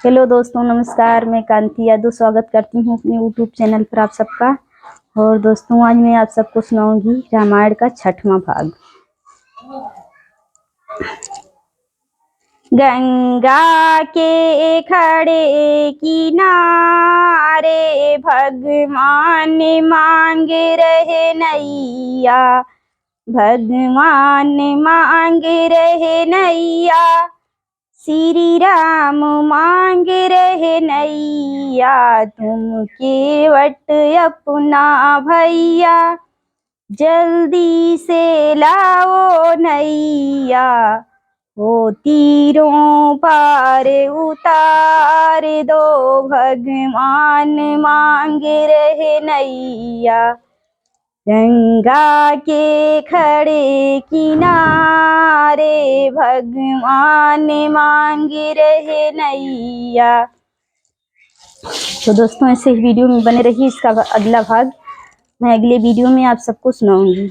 Hello दोस्तों, नमस्कार। मैं कांति यादव स्वागत करती हूँ अपने यूट्यूब चैनल पर आप सबका। और दोस्तों, आज मैं आप सबको सुनाऊंगी रामायण का 6वां भाग। गंगा के खड़े किनारे भगवान मांग रहे नैया, भगवान मांग रहे नैया। श्री राम मांग रहे नैया, तुम केवट अपना भैया, जल्दी से लाओ नैया। वो तीरों पार उतार दो, भगवान मांग रहे नैया। गंगा के खड़े किनारे भगवान मांग रहे नैया। तो दोस्तों, ऐसे ही वीडियो में बने रहिए। इसका अगला भाग मैं अगले वीडियो में आप सबको सुनाऊंगी।